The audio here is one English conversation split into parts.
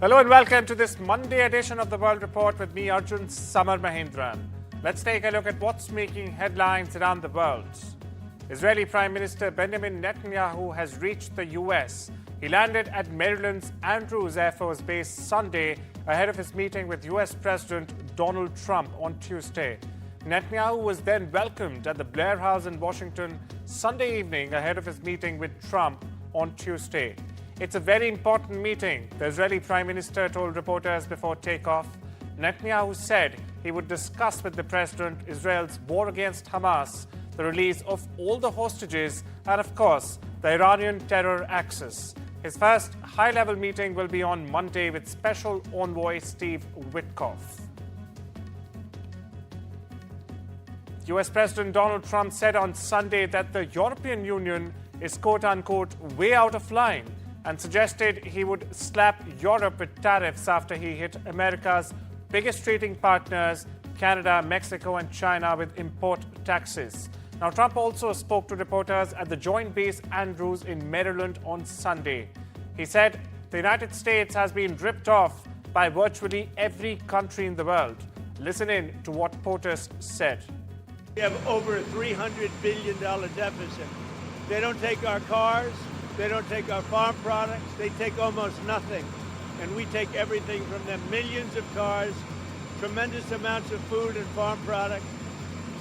Hello and welcome to this Monday edition of the World Report with me, Arjun Samar Mahindran. Let's take a look at what's making headlines around the world. Israeli Prime Minister Benjamin Netanyahu has reached the US. He landed at Maryland's Andrews Air Force Base Sunday ahead of his meeting with US President Donald Trump on Tuesday. Netanyahu was then welcomed at the Blair House in Washington Sunday evening ahead of his meeting with Trump on Tuesday. It's a very important meeting, the Israeli Prime Minister told reporters before takeoff. Netanyahu said he would discuss with the president Israel's war against Hamas, the release of all the hostages, and of course, the Iranian terror axis. His first high-level meeting will be on Monday with Special Envoy Steve Witkoff. US President Donald Trump said on Sunday that the European Union is quote-unquote way out of line and suggested he would slap Europe with tariffs after he hit America's biggest trading partners, Canada, Mexico and China, with import taxes. Now, Trump also spoke to reporters at the Joint Base Andrews in Maryland on Sunday. He said the United States has been ripped off by virtually every country in the world. Listen in to what POTUS said. We have over a $300 billion deficit. They don't take our cars. They don't take our farm products. They take almost nothing. And we take everything from them. Millions of cars, tremendous amounts of food and farm products.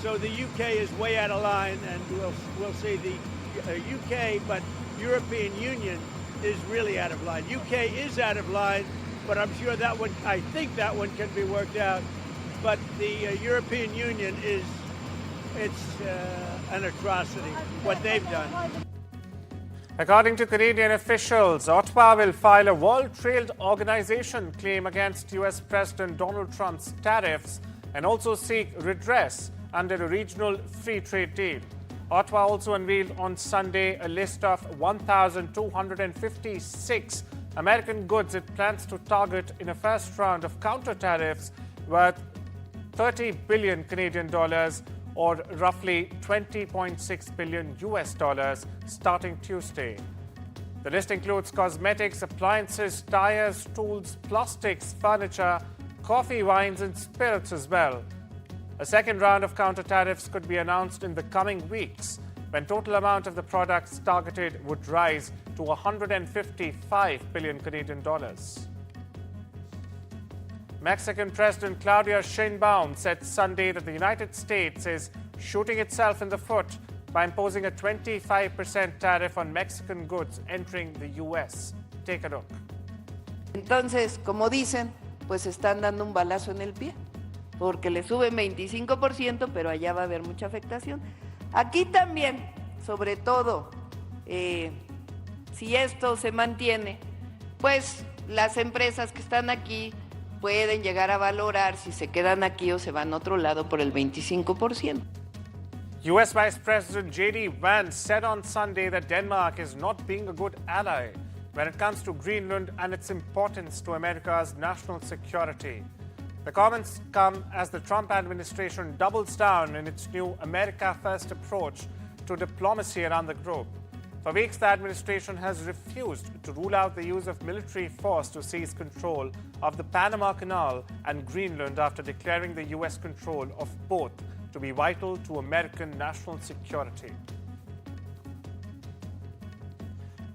So the UK is way out of line, and we'll see the UK, but European Union is really out of line. UK is out of line, but I'm sure that one, I think that one can be worked out. But the European Union it's an atrocity, what they've done. According to Canadian officials, Ottawa will file a World Trade Organization claim against US President Donald Trump's tariffs and also seek redress under a regional free trade deal. Ottawa also unveiled on Sunday a list of 1,256 American goods it plans to target in a first round of counter tariffs worth 30 billion Canadian dollars, or roughly $20.6 billion US dollars, starting Tuesday. The list includes cosmetics, appliances, tires, tools, plastics, furniture, coffee, wines, and spirits as well. A second round of counter tariffs could be announced in the coming weeks, when total amount of the products targeted would rise to 155 billion Canadian dollars. Mexican President Claudia Sheinbaum said Sunday that the United States is shooting itself in the foot by imposing a 25% tariff on Mexican goods entering the U.S. Take a look. Entonces, como dicen, pues están dando un balazo en el pie, porque le suben 25%, pero allá va a haber mucha afectación. Aquí también, sobre todo, si esto se mantiene, pues las empresas que están aquí pueden llegar a valorar si se quedan aquí o se van a otro lado por el 25%. U.S. Vice President J.D. Vance said on Sunday that Denmark is not being a good ally when it comes to Greenland and its importance to America's national security. The comments come as the Trump administration doubles down in its new America First approach to diplomacy around the globe. For weeks, the administration has refused to rule out the use of military force to seize control of the Panama Canal and Greenland after declaring the U.S. control of both to be vital to American national security.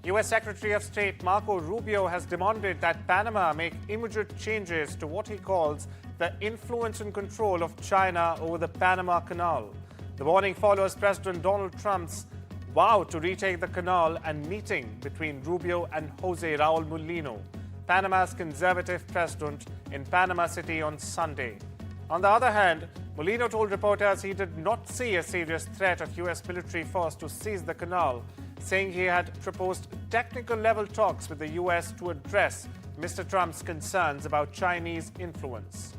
U.S. Secretary of State Marco Rubio has demanded that Panama make immediate changes to what he calls the influence and control of China over the Panama Canal. The warning follows President Donald Trump's vow to retake the canal and meeting between Rubio and Jose Raul Mulino, Panama's conservative president, in Panama City on Sunday. On the other hand, Mulino told reporters he did not see a serious threat of U.S. military force to seize the canal, saying he had proposed technical-level talks with the U.S. to address Mr. Trump's concerns about Chinese influence.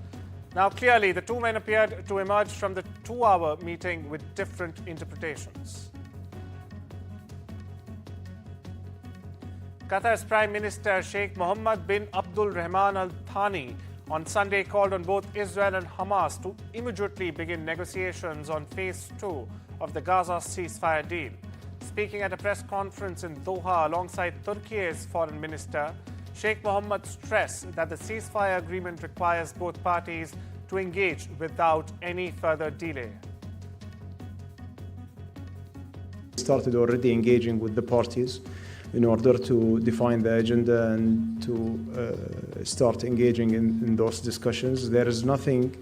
Now, clearly, the two men appeared to emerge from the two-hour meeting with different interpretations. Qatar's Prime Minister Sheikh Mohammed bin Abdul Rahman Al Thani on Sunday called on both Israel and Hamas to immediately begin negotiations on Phase 2 of the Gaza ceasefire deal. Speaking at a press conference in Doha alongside Turkey's foreign minister, Sheikh Mohammed stressed that the ceasefire agreement requires both parties to engage without any further delay. We started already engaging with the parties in order to define the agenda and to start engaging in those discussions. There is nothing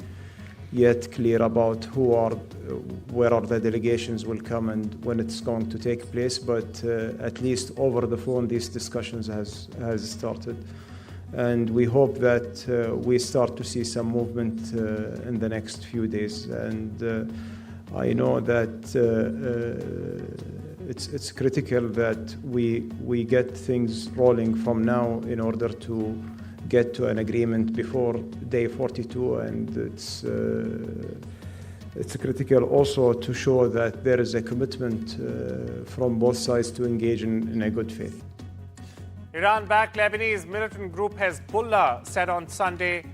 yet clear about where are the delegations will come and when it's going to take place, but at least over the phone these discussions has started. And we hope that we start to see some movement in the next few days. And I know that it's critical that we get things rolling from now in order to get to an agreement before day 42, and it's critical also to show that there is a commitment from both sides to engage in a good faith. Iran-backed Lebanese militant group Hezbollah said on Sunday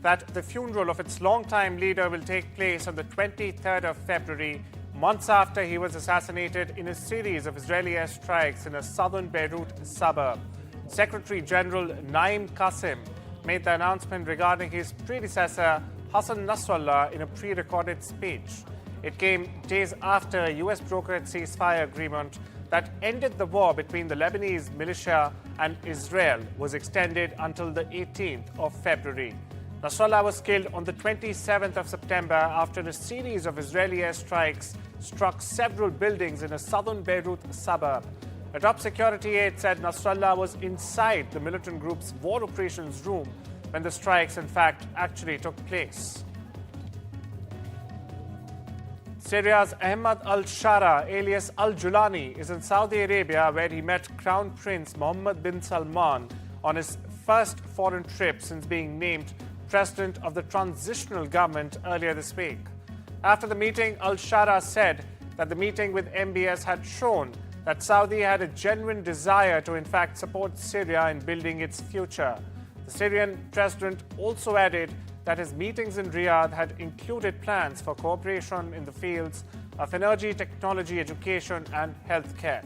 that the funeral of its longtime leader will take place on the 23rd of February, months after he was assassinated in a series of Israeli airstrikes in a southern Beirut suburb. Secretary General Naim Qassem made the announcement regarding his predecessor Hassan Nasrallah in a pre-recorded speech. It came days after a US brokered ceasefire agreement that ended the war between the Lebanese militia and Israel was extended until the 18th of February. Nasrallah was killed on the 27th of September after a series of Israeli airstrikes struck several buildings in a southern Beirut suburb. A top security aide said Nasrallah was inside the militant group's war operations room when the strikes, in fact, actually took place. Syria's Ahmad al-Shara, alias al-Julani, is in Saudi Arabia, where he met Crown Prince Mohammed bin Salman on his first foreign trip since being named president of the transitional government earlier this week. After the meeting, al-Shara said that the meeting with MBS had shown that Saudi had a genuine desire to in fact support Syria in building its future. The Syrian president also added that his meetings in Riyadh had included plans for cooperation in the fields of energy, technology, education and healthcare.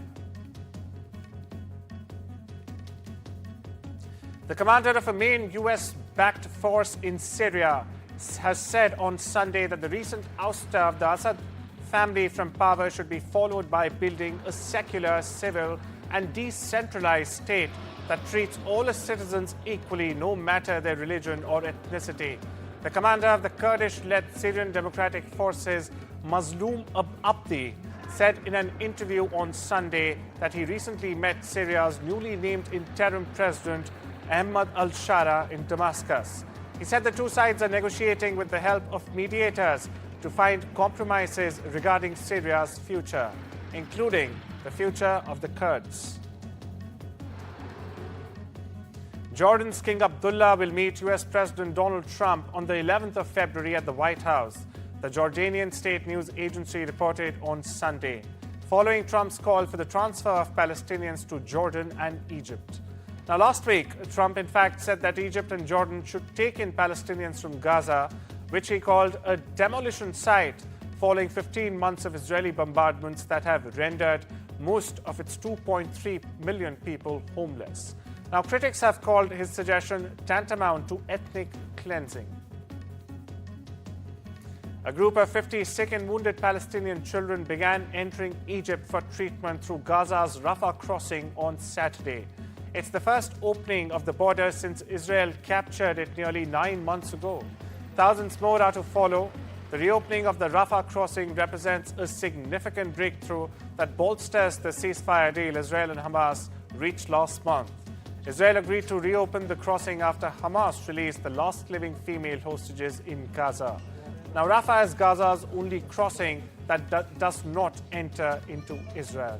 The commander of a main US-backed force in Syria has said on Sunday that the recent ouster of the Assad family from power should be followed by building a secular, civil and decentralized state that treats all its citizens equally, no matter their religion or ethnicity. The commander of the Kurdish-led Syrian Democratic Forces, Mazloum Abdi, said in an interview on Sunday that he recently met Syria's newly named interim president, Ahmad al-Shara, in Damascus. He said the two sides are negotiating with the help of mediators to find compromises regarding Syria's future, including the future of the Kurds. Jordan's King Abdullah will meet US President Donald Trump on the 11th of February at the White House, the Jordanian state news agency reported on Sunday, following Trump's call for the transfer of Palestinians to Jordan and Egypt. Now, last week, Trump in fact said that Egypt and Jordan should take in Palestinians from Gaza, which he called a demolition site, following 15 months of Israeli bombardments that have rendered most of its 2.3 million people homeless. Now, critics have called his suggestion tantamount to ethnic cleansing. A group of 50 sick and wounded Palestinian children began entering Egypt for treatment through Gaza's Rafah crossing on Saturday. It's the first opening of the border since Israel captured it nearly 9 months ago. Thousands more are to follow. The reopening of the Rafah crossing represents a significant breakthrough that bolsters the ceasefire deal Israel and Hamas reached last month. Israel agreed to reopen the crossing after Hamas released the last living female hostages in Gaza. Now, Rafah is Gaza's only crossing that does not enter into Israel.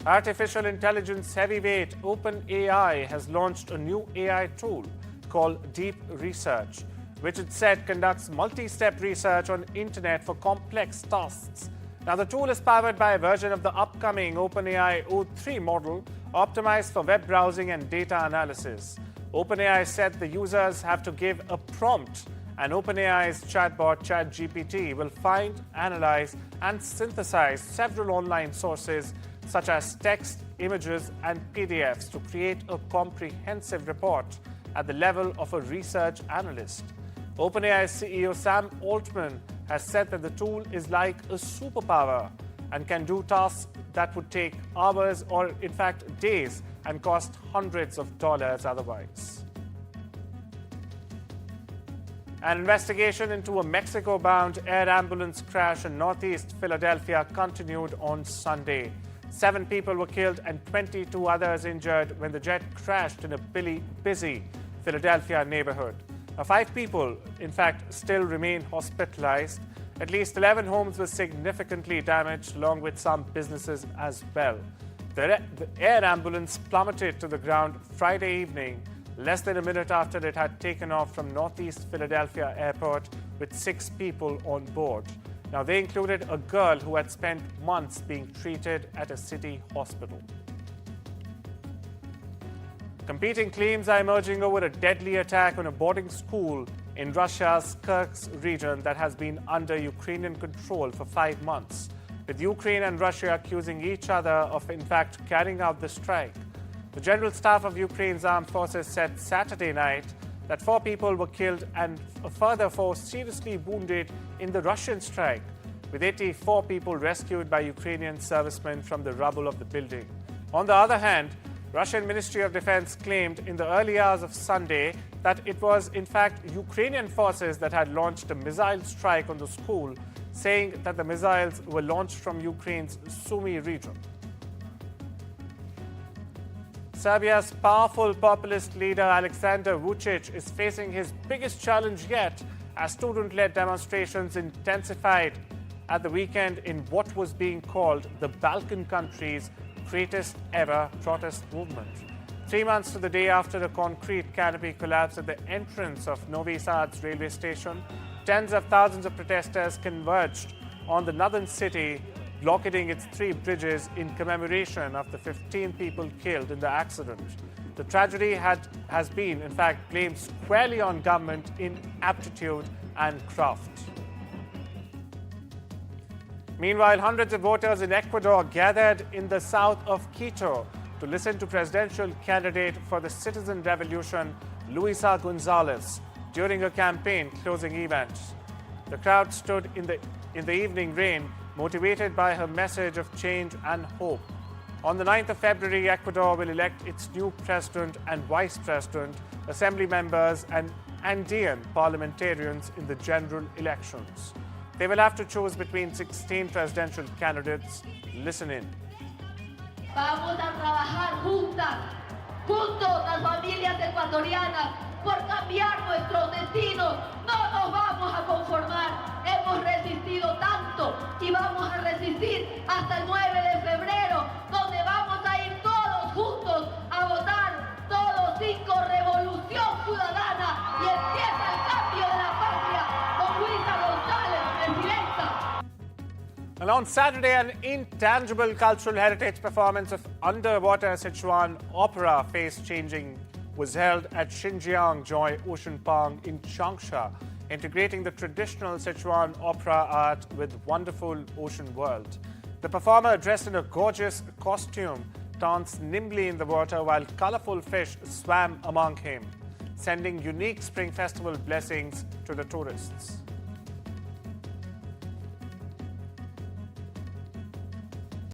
Artificial intelligence heavyweight OpenAI has launched a new AI tool called Deep Research, which it said conducts multi-step research on internet for complex tasks. Now, the tool is powered by a version of the upcoming OpenAI O3 model, optimized for web browsing and data analysis. OpenAI said the users have to give a prompt, and OpenAI's chatbot ChatGPT will find, analyze, and synthesize several online sources such as text, images and PDFs to create a comprehensive report at the level of a research analyst. OpenAI CEO Sam Altman has said that the tool is like a superpower and can do tasks that would take hours or, in fact, days and cost hundreds of dollars otherwise. An investigation into a Mexico-bound air ambulance crash in northeast Philadelphia continued on Sunday. 7 people were killed and 22 others injured when the jet crashed in a busy Philadelphia neighborhood. Now, 5 people, in fact, still remain hospitalized. At least 11 homes were significantly damaged, along with some businesses as well. The air ambulance plummeted to the ground Friday evening, less than a minute after it had taken off from northeast Philadelphia airport with 6 people on board. Now, they included a girl who had spent months being treated at a city hospital. Competing claims are emerging over a deadly attack on a boarding school in Russia's Kursk region that has been under Ukrainian control for 5 months, with Ukraine and Russia accusing each other of, in fact, carrying out the strike. The General Staff of Ukraine's armed forces said Saturday night that 4 people were killed and a further 4 seriously wounded in the Russian strike, with 84 people rescued by Ukrainian servicemen from the rubble of the building. On the other hand, Russian Ministry of Defense claimed in the early hours of Sunday that it was, in fact, Ukrainian forces that had launched a missile strike on the school, saying that the missiles were launched from Ukraine's Sumy region. Serbia's powerful populist leader Aleksandar Vučić is facing his biggest challenge yet as student-led demonstrations intensified at the weekend in what was being called the Balkan countries' greatest ever protest movement. 3 months to the day after a concrete canopy collapsed at the entrance of Novi Sad's railway station, tens of thousands of protesters converged on the northern city, blockading its 3 bridges in commemoration of the 15 people killed in the accident. The tragedy has been, in fact, blamed squarely on government inaptitude and craft. Meanwhile, hundreds of voters in Ecuador gathered in the south of Quito to listen to presidential candidate for the Citizen Revolution, Luisa Gonzalez, during a campaign closing event. The crowd stood in the evening rain, motivated by her message of change and hope. On the 9th of February, Ecuador will elect its new president and vice president, assembly members, and Andean parliamentarians in the general elections. They will have to choose between 16 presidential candidates. Listen in. Vamos a trabajar juntos las familias ecuatorianas, por cambiar nuestros destinos. No nos vamos a conformar. Hemos resistido tanto y vamos a resistir hasta el 9 de febrero, donde vamos a ir todos juntos a votar, todos sin revolución ciudadana, y empieza el cambio de la patria con Luisa González, presidenta. And on Saturday, an intangible cultural heritage performance of underwater Sichuan opera Face Changing was held at Xinjiang Joy Ocean Park in Changsha, integrating the traditional Sichuan opera art with wonderful ocean world. The performer, dressed in a gorgeous costume, danced nimbly in the water while colorful fish swam among him, sending unique Spring Festival blessings to the tourists.